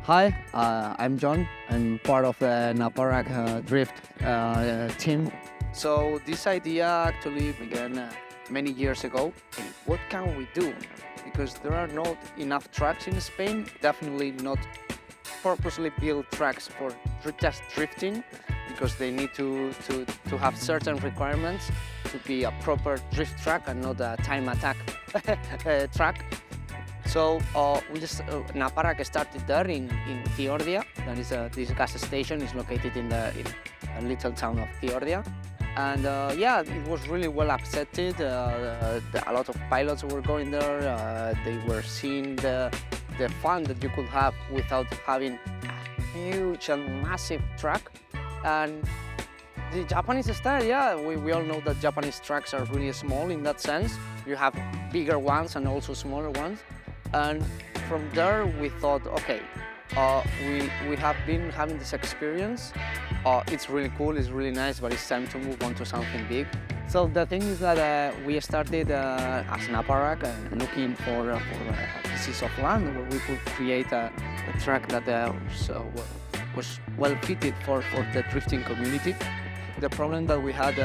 Hi, I'm John. I'm part of the Naparrak Drift team. So this idea actually began many years ago. What can we do? Because there are not enough tracks in Spain, definitely not purposely built tracks for just drifting, because they need to have certain requirements to be a proper drift track and not a time attack track. So Naparrack started there in Fiordia. That is this gas station is located in a little town of Fiordia. And yeah, it was really well accepted. A lot of pilots were going there. They were seeing the fun that you could have without having a huge and massive track. And the Japanese style, yeah, we all know that Japanese tracks are really small in that sense. You have bigger ones and also smaller ones. And from there we thought, okay, we have been having this experience. It's really cool, it's really nice, but it's time to move on to something big. So the thing is that we started as Naparrack looking for pieces of land where we could create a track that was well fitted for the drifting community. The problem that we had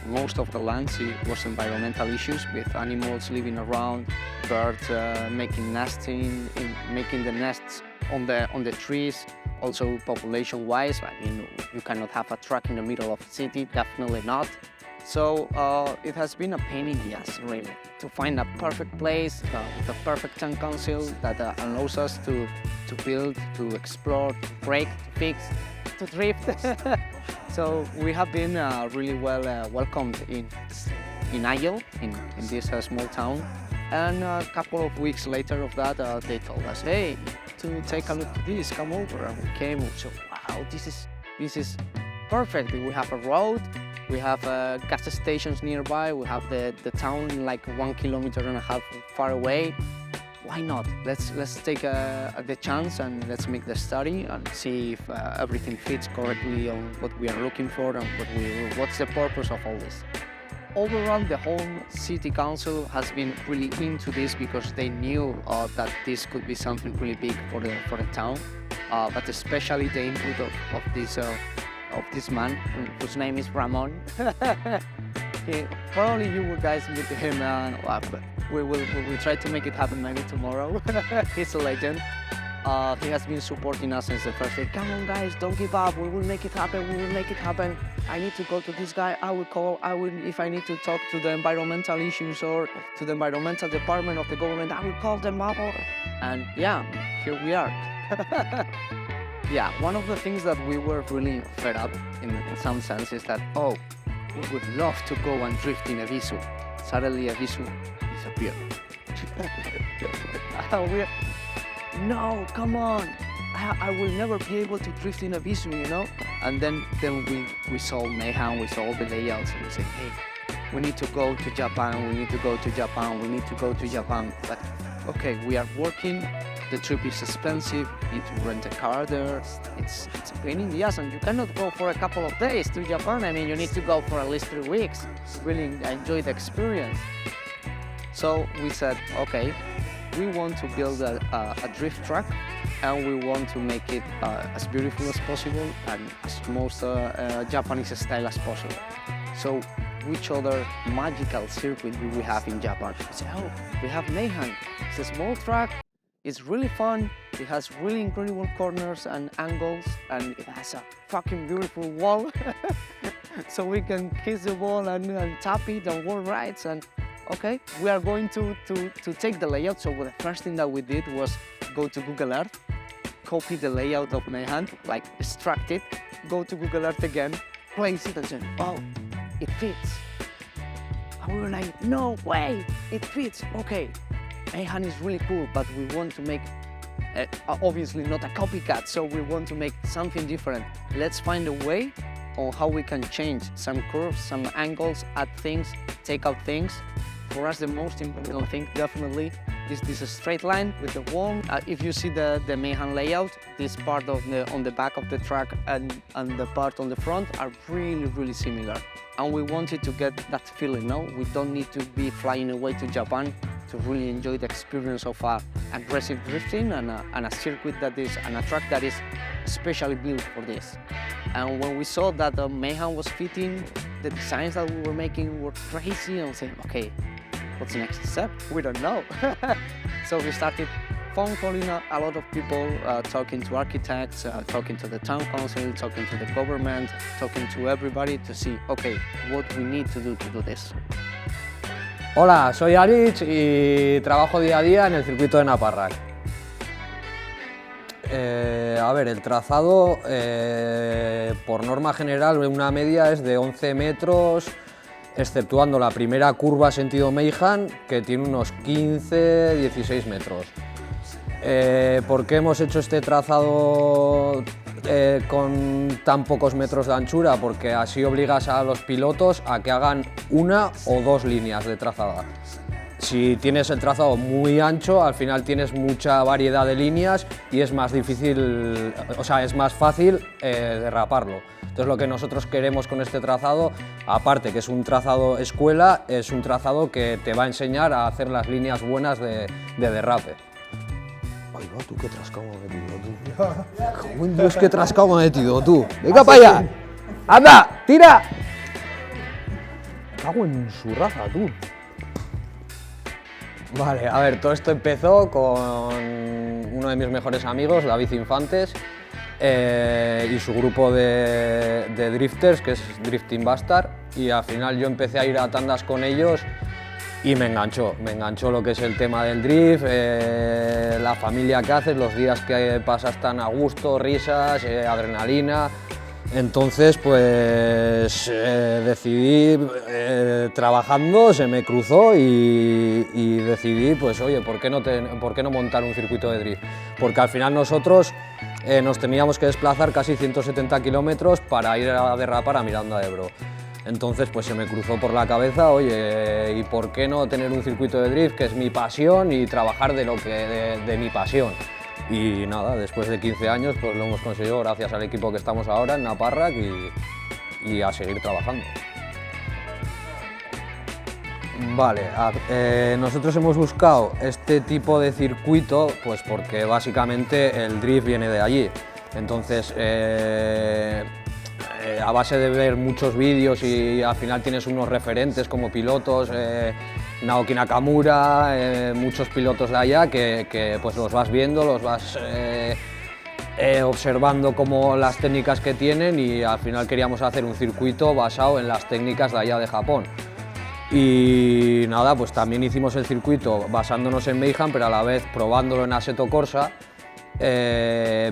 most of the lands, it was environmental issues with animals living around, birds making nesting, making the nests on the trees. Also population-wise, I mean, you cannot have a track in the middle of the city, definitely not. So it has been a pain in the ass, really, to find a perfect place with a perfect town council that allows us to build, to explore, to break, to fix, to drift. So we have been really well welcomed in Aiel, in this small town. And a couple of weeks later of that, they told us, hey, to take a look at this, come over. And we came, and so wow, this is perfect. We have a road, we have gas stations nearby, we have the town like 1.5 kilometers far away. Why not? Let's take the chance and let's make the study and see if everything fits correctly on what we are looking for and what's the purpose of all this. Overall, the whole city council has been really into this because they knew that this could be something really big for the town, but especially the input of this man whose name is Ramon. Probably you guys meet him. We will try to make it happen maybe tomorrow. He's a legend. He has been supporting us since the first day. Come on guys, don't give up, we will make it happen, we will make it happen. I need to go to this guy, I will if I need to talk to the environmental issues or to the environmental department of the government, I will call them up. And yeah, here we are. Yeah, one of the things that we were really fed up in some sense is that, oh, we would love to go and drift in Evisu. Suddenly Evisu disappeared. No, come on, I will never be able to drift in Evisu, you know? And then we saw Meihan, we saw all the layouts, and we said, hey, we need to go to Japan, we need to go to Japan, we need to go to Japan. But okay, we are working, the trip is expensive, you need to rent a car there, it's a pain in the ass, and you cannot go for a couple of days to Japan. I mean, you need to go for at least 3 weeks to really enjoy the experience. So we said, okay, we want to build a drift track, and we want to make it as beautiful as possible and as most Japanese style as possible. So which other magical circuit do we have in Japan? We say, oh, we have Meihan. It's a small track, it's really fun, it has really incredible corners and angles, and it has a fucking beautiful wall. So we can kiss the wall and tap it on wall rides. And okay, we are going to take the layout. So the first thing that we did was go to Google Earth, copy the layout of Meihan, like extract it, go to Google Earth again, place it and say, oh, it fits. And we were like, no way, it fits. Okay, Meihan is really cool, but we want to make, obviously not a copycat, so we want to make something different. Let's find a way on how we can change some curves, some angles, add things, take out things. For us, the most important thing definitely is this straight line with the wall. If you see the Meihan layout, this part on the back of the track and the part on the front are really similar. And we wanted to get that feeling, no? We don't need to be flying away to Japan to really enjoy the experience of aggressive drifting and a circuit that is, and a track that is specially built for this. And when we saw that Meihan was fitting, the designs that we were making were crazy, and we said, okay, what's the next step? We don't know. So we started phone calling a lot of people, talking to architects, talking to the town council, talking to the government, talking to everybody to see, okay, what we need to do this. Hola, soy Alex y trabajo día a día en el circuito de Naparrack. A ver, el trazado, por norma general, una media es de 11 metros, exceptuando la primera curva sentido Meihan, que tiene unos 15-16 metros. ¿Por qué hemos hecho este trazado con tan pocos metros de anchura? Porque así obligas a los pilotos a que hagan una o dos líneas de trazada. Si tienes el trazado muy ancho, al final tienes mucha variedad de líneas y es más difícil, o sea, es más fácil derraparlo. Entonces lo que nosotros queremos con este trazado, aparte que es un trazado escuela, es un trazado que te va a enseñar a hacer las líneas buenas de derrape. Ay, va, tú qué trascado me he metido, tú. Buen Dios, qué trascado me he metido, tú. ¡Venga para allá! ¡Anda! ¡Tira! Me cago en su raza, tú. Vale, a ver, todo esto empezó con uno de mis mejores amigos, David Infantes, y su grupo de drifters, que es Drifting Bastard, y al final yo empecé a ir a tandas con ellos y me enganchó lo que es el tema del drift, la familia que haces, los días que pasas tan a gusto, risas, adrenalina. Entonces pues decidí, trabajando se me cruzó y decidí, pues oye, ¿por qué no montar un circuito de drift? Porque al final nosotros nos teníamos que desplazar casi 170 kilómetros para ir a derrapar a Miranda de Ebro. Entonces pues se me cruzó por la cabeza, oye, ¿y por qué no tener un circuito de drift que es mi pasión y trabajar de mi pasión? Y nada, después de 15 años pues lo hemos conseguido gracias al equipo que estamos ahora en Naparrack y a seguir trabajando. Vale, nosotros hemos buscado este tipo de circuito pues porque básicamente el drift viene de allí. Entonces, a base de ver muchos vídeos y al final tienes unos referentes como pilotos, Naoki Nakamura, muchos pilotos de allá que pues los vas viendo, los vas observando como las técnicas que tienen y al final queríamos hacer un circuito basado en las técnicas de allá de Japón. Y nada, pues también hicimos el circuito basándonos en Meihan, pero a la vez probándolo en Assetto Corsa.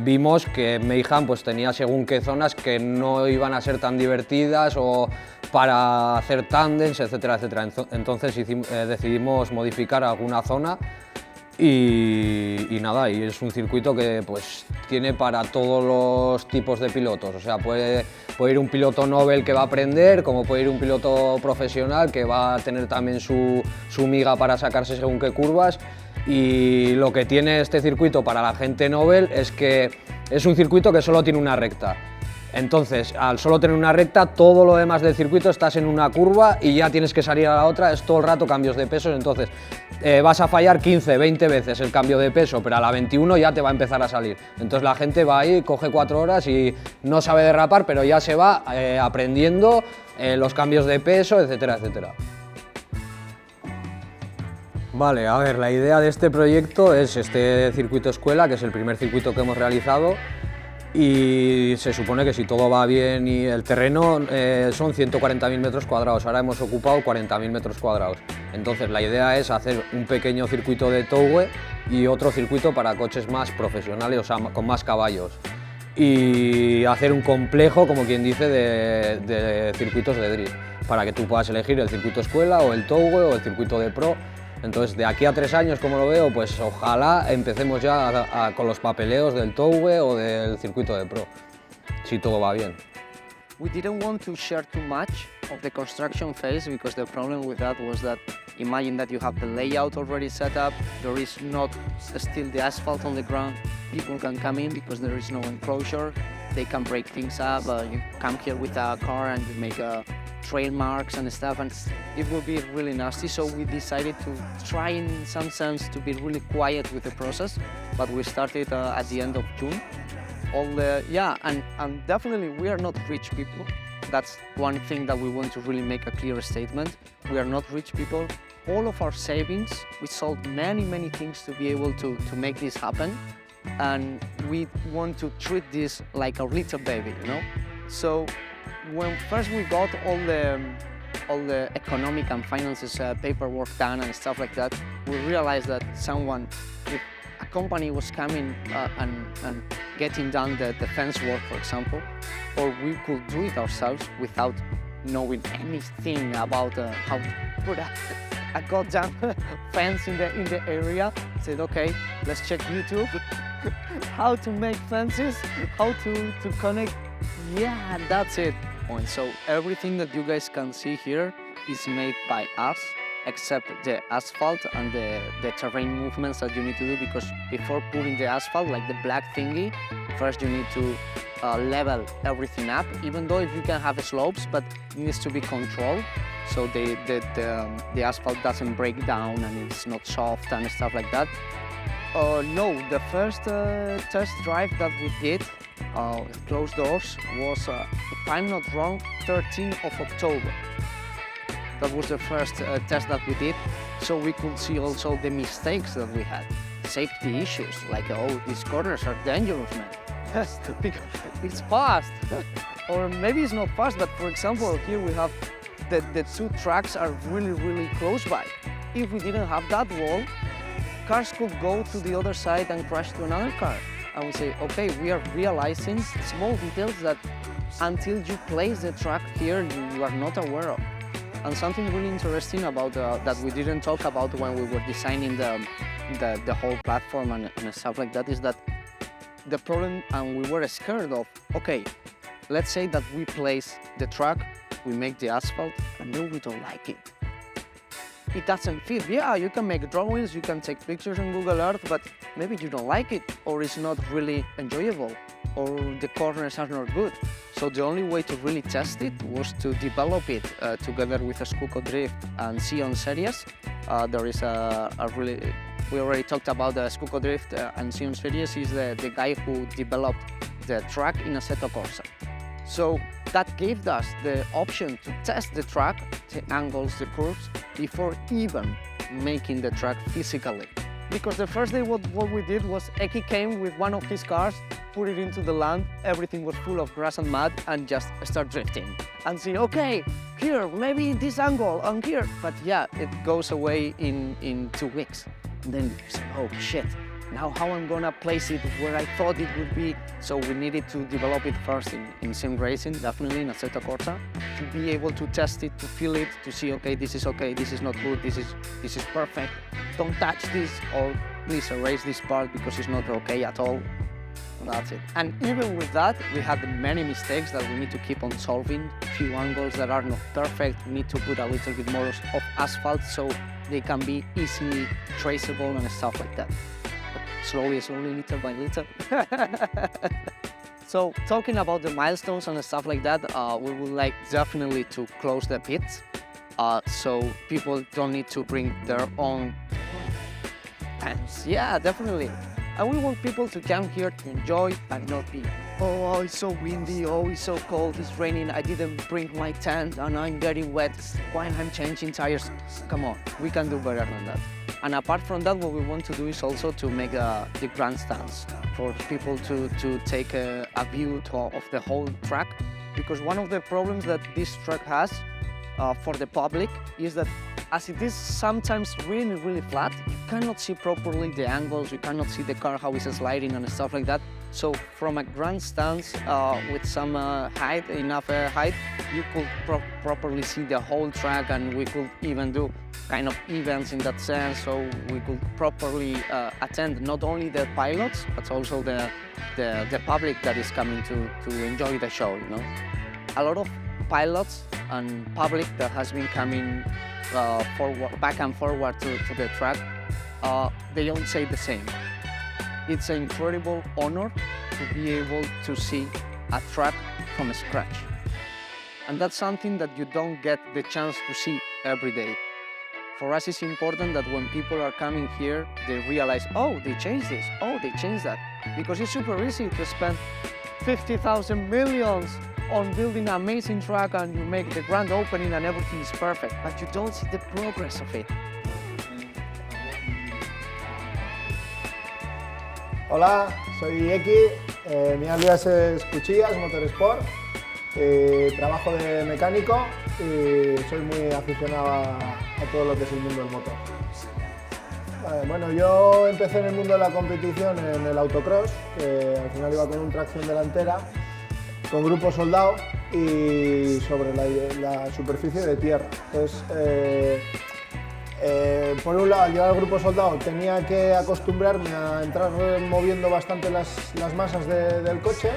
Vimos que Meihan pues tenía según qué zonas que no iban a ser tan divertidas o para hacer tándems, etcétera, etcétera. Entonces decidimos modificar alguna zona y nada, y es un circuito que pues tiene para todos los tipos de pilotos. O sea, puede ir un piloto novel que va a aprender, como puede ir un piloto profesional que va a tener también su miga para sacarse según qué curvas. Y lo que tiene este circuito para la gente novel es que es un circuito que solo tiene una recta. Entonces, al solo tener una recta, todo lo demás del circuito estás en una curva y ya tienes que salir a la otra, es todo el rato cambios de pesos, entonces vas a fallar 15, 20 veces el cambio de peso, pero a la 21 ya te va a empezar a salir. Entonces la gente va ahí, coge 4 horas y no sabe derrapar, pero ya se va aprendiendo los cambios de peso, etcétera, etcétera. Vale, a ver, la idea de este proyecto es este circuito escuela, que es el primer circuito que hemos realizado y se supone que si todo va bien y el terreno son 140.000 metros cuadrados, ahora hemos ocupado 40.000 metros cuadrados. Entonces la idea es hacer un pequeño circuito de towe y otro circuito para coches más profesionales, o sea, con más caballos. Y hacer un complejo, como quien dice, de circuitos de drift, para que tú puedas elegir el circuito escuela o el towe o el circuito de pro. Entonces, de aquí a 3 años, como lo veo, pues ojalá empecemos ya con los papeleos del towe o del circuito de pro, si todo va bien. We didn't want to share too much of the construction phase because the problem with that was that imagine that you have the layout already set up, there is not still the asphalt on the ground, people can come in because there is no enclosure, they can break things up, you come here with a car and you make trail marks and stuff, and it would be really nasty. So we decided to try, in some sense, to be really quiet with the process. But we started at the end of June. And definitely we are not rich people. That's one thing that we want to really make a clear statement. We are not rich people. All of our savings, we sold many things to be able to make this happen. And we want to treat this like a little baby, you know? So when first we got all the economic and finances paperwork done and stuff like that, we realized that if a company was coming and getting done the fence work, for example, or we could do it ourselves without knowing anything about how to put a goddamn fence in the area. Said, okay, let's check YouTube, how to make fences, how to connect. Yeah, that's it. And so everything that you guys can see here is made by us, except the asphalt and the terrain movements that you need to do, because before putting the asphalt, like the black thingy, first you need to level everything up, even though if you can have slopes, but it needs to be controlled, so the asphalt doesn't break down and it's not soft and stuff like that. No, the first test drive that we did, closed doors, was, if I'm not wrong, 13th of October. That was the first test that we did, so we could see also the mistakes that we had. Safety issues, like, oh, these corners are dangerous, man. Because it's fast. Or maybe it's not fast, but for example, here we have the two tracks are really close by. If we didn't have that wall, cars could go to the other side and crash to another car. And we say, okay, we are realizing small details that until you place the track here, you are not aware of. And something really interesting about that we didn't talk about when we were designing the whole platform and stuff like that is that the problem, and we were scared of, okay, let's say that we place the track, we make the asphalt, and then we don't like it. It doesn't fit. Yeah, you can make drawings, you can take pictures on Google Earth, but maybe you don't like it, or it's not really enjoyable, or the corners are not good. So the only way to really test it was to develop it together with a Naparrack Drift and Sion series. There is we already talked about the Naparrack Drift and Sion series. He's the guy who developed the track in Assetto Corsa. So that gave us the option to test the track, the angles, the curves, before even making the track physically. Because the first day what we did was Eki came with one of his cars, put it into the land, everything was full of grass and mud, and just start drifting. And see, okay, here, maybe this angle, and here. But yeah, it goes away in 2 weeks. And then you say, oh shit, now how I'm gonna place it where I thought it would be. So we needed to develop it first in sim racing, definitely in Assetto Corsa, to be able to test it, to feel it, to see, okay, this is not good, this is perfect. Don't touch this, or please erase this part because it's not okay at all. That's it. And even with that, we had many mistakes that we need to keep on solving. A few angles that are not perfect. We need to put a little bit more of asphalt so they can be easily traceable and stuff like that. But slowly, little by little. So talking about the milestones and stuff like that, we would like definitely to close the pits, so people don't need to bring their own tents. Yeah, definitely. And we want people to come here to enjoy and not be, oh, it's so windy, oh, it's so cold, it's raining, I didn't bring my tent and I'm getting wet, why I'm changing tires? Come on, we can do better than that. And apart from that, what we want to do is also to make the grandstands for people to take a view of the whole track. Because one of the problems that this track has for the public is that as it is sometimes really flat, you cannot see properly the angles, you cannot see the car, how it's sliding and stuff like that. So from a grandstand with some height, enough height, you could properly see the whole track, and we could even do kind of events in that sense, so we could properly attend not only the pilots, but also the public that is coming to enjoy the show, you know. A lot of pilots and public that has been coming back and forward to the track, they all say the same. It's an incredible honor to be able to see a track from scratch. And that's something that you don't get the chance to see every day. For us, it's important that when people are coming here, they realize, oh, they changed this, oh, they changed that. Because it's super easy to spend 50,000 millions on building an amazing track and you make the grand opening and everything is perfect, but you don't see the progress of it. Hola, soy Eki, mi alias es Cuchillas Motorsport, trabajo de mecánico y soy muy aficionado a todo lo que es el mundo del motor. Bueno, yo empecé en el mundo de la competición en el autocross, que al final iba con un tracción delantera, con grupo soldado y sobre la superficie de tierra. Entonces, por un lado, al llevar el grupo soldado tenía que acostumbrarme a entrar moviendo bastante las masas del coche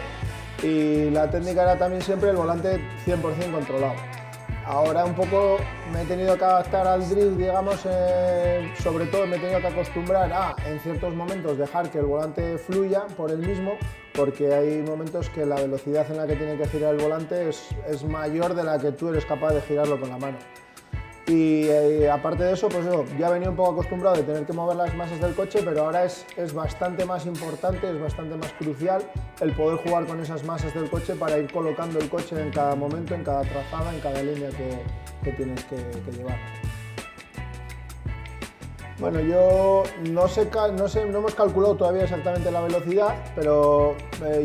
y la técnica era también siempre el volante 100% controlado. Ahora un poco me he tenido que adaptar al drift, digamos, sobre todo me he tenido que acostumbrar a, en ciertos momentos, dejar que el volante fluya por él mismo, porque hay momentos que la velocidad en la que tiene que girar el volante es mayor de la que tú eres capaz de girarlo con la mano. Y aparte de eso, pues yo ya venía un poco acostumbrado de tener que mover las masas del coche, pero ahora es bastante más importante, es bastante más crucial el poder jugar con esas masas del coche para ir colocando el coche en cada momento, en cada trazada, en cada línea que tienes que llevar. Bueno, yo no hemos calculado todavía exactamente la velocidad, pero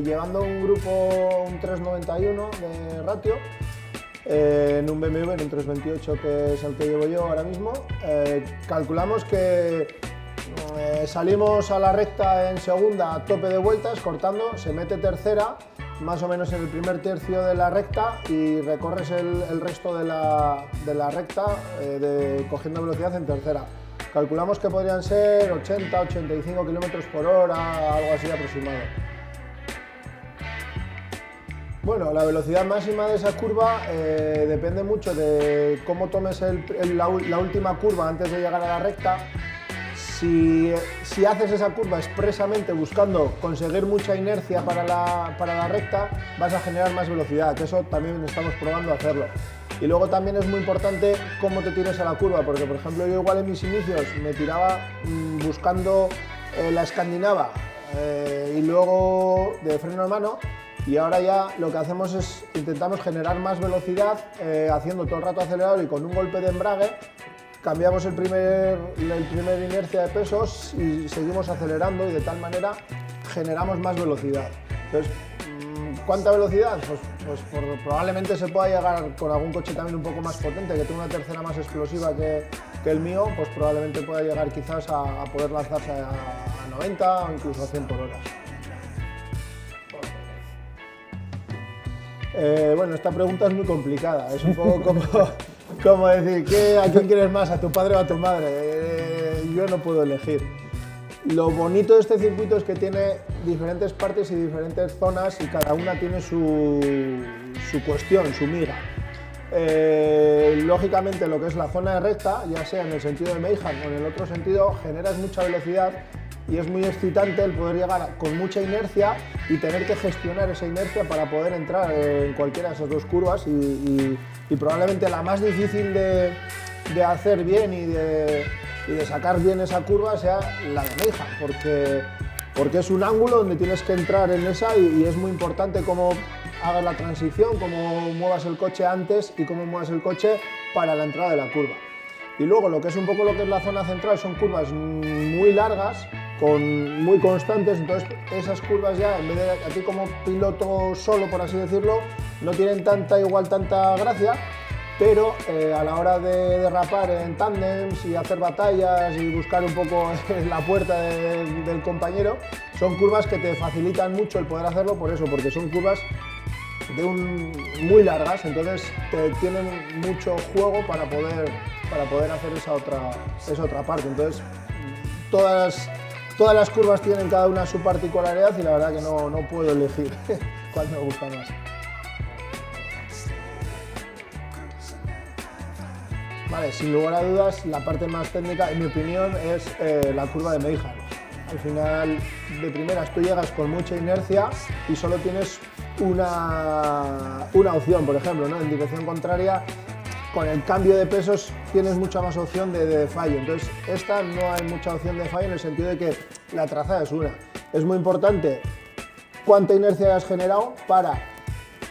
llevando un grupo, un 391 de ratio, en un BMW, en un 328 que es el que llevo yo ahora mismo, calculamos que salimos a la recta en segunda a tope de vueltas, cortando, se mete tercera, más o menos en el primer tercio de la recta y recorres el resto de la recta cogiendo velocidad en tercera. Calculamos que podrían ser 80-85 km por hora, algo así aproximado. Bueno, la velocidad máxima de esa curva depende mucho de cómo tomes la última curva antes de llegar a la recta. Si haces esa curva expresamente buscando conseguir mucha inercia para la recta, vas a generar más velocidad, que eso también estamos probando a hacerlo. Y luego también es muy importante cómo te tires a la curva, porque por ejemplo yo igual en mis inicios me tiraba buscando la escandinava y luego de freno de mano, y ahora ya lo que hacemos es intentamos generar más velocidad haciendo todo el rato acelerador y con un golpe de embrague cambiamos el primer inercia de pesos y seguimos acelerando y de tal manera generamos más velocidad. Entonces, ¿cuánta velocidad? Pues probablemente se pueda llegar con algún coche también un poco más potente, que tenga una tercera más explosiva que el mío, pues probablemente pueda llegar quizás a poder lanzarse a 90 o incluso a 100 por hora. Bueno, esta pregunta es muy complicada, es un poco como decir, ¿a quién quieres más, a tu padre o a tu madre? Yo no puedo elegir. Lo bonito de este circuito es que tiene diferentes partes y diferentes zonas y cada una tiene su cuestión, su miga. Lógicamente lo que es la zona de recta, ya sea en el sentido de Meihan o en el otro sentido, generas mucha velocidad y es muy excitante el poder llegar con mucha inercia y tener que gestionar esa inercia para poder entrar en cualquiera de esas dos curvas y probablemente la más difícil de hacer bien y de sacar bien esa curva sea la de Meihan, porque es un ángulo donde tienes que entrar en esa y es muy importante cómo hagas la transición, cómo muevas el coche antes y cómo muevas el coche para la entrada de la curva. Y luego lo que es un poco lo que es la zona central son curvas muy largas, muy constantes, entonces esas curvas ya, en vez de a ti como piloto solo, por así decirlo, no tienen tanta gracia, pero a la hora de derrapar en tándems y hacer batallas y buscar un poco la puerta del compañero, son curvas que te facilitan mucho el poder hacerlo por eso, porque son curvas muy largas, entonces tienen mucho juego para poder hacer esa otra parte. Entonces todas las curvas tienen cada una su particularidad y la verdad que no puedo elegir cuál me gusta más. Vale, sin lugar a dudas, la parte más técnica, en mi opinión, es la curva de Meihan. Al final, de primeras, tú llegas con mucha inercia y solo tienes una opción, por ejemplo, ¿no? En dirección contraria, con el cambio de pesos tienes mucha más opción de fallo. Entonces, esta no hay mucha opción de fallo en el sentido de que la trazada es una. Es muy importante cuánta inercia has generado para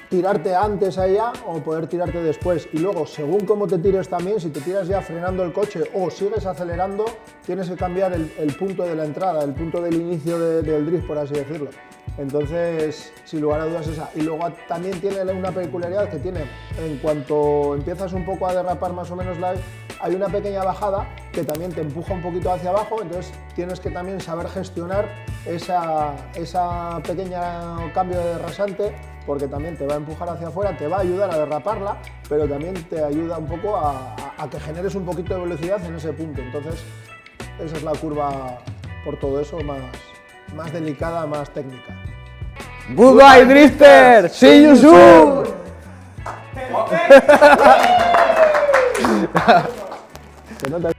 tirarte antes allá o poder tirarte después. Y luego, según cómo te tires también, si te tiras ya frenando el coche o sigues acelerando, tienes que cambiar el punto de la entrada, el punto del inicio del drift, por así decirlo. Entonces, sin lugar a dudas esa. Y luego también tiene una peculiaridad que tiene, en cuanto empiezas un poco a derrapar más o menos hay una pequeña bajada que también te empuja un poquito hacia abajo, entonces tienes que también saber gestionar esa pequeña cambio de rasante, porque también te va a empujar hacia afuera, te va a ayudar a derraparla, pero también te ayuda un poco a que generes un poquito de velocidad en ese punto. Entonces, esa es la curva, por todo eso, más delicada, más técnica. Goodbye, Drifter! See you soon! Se nota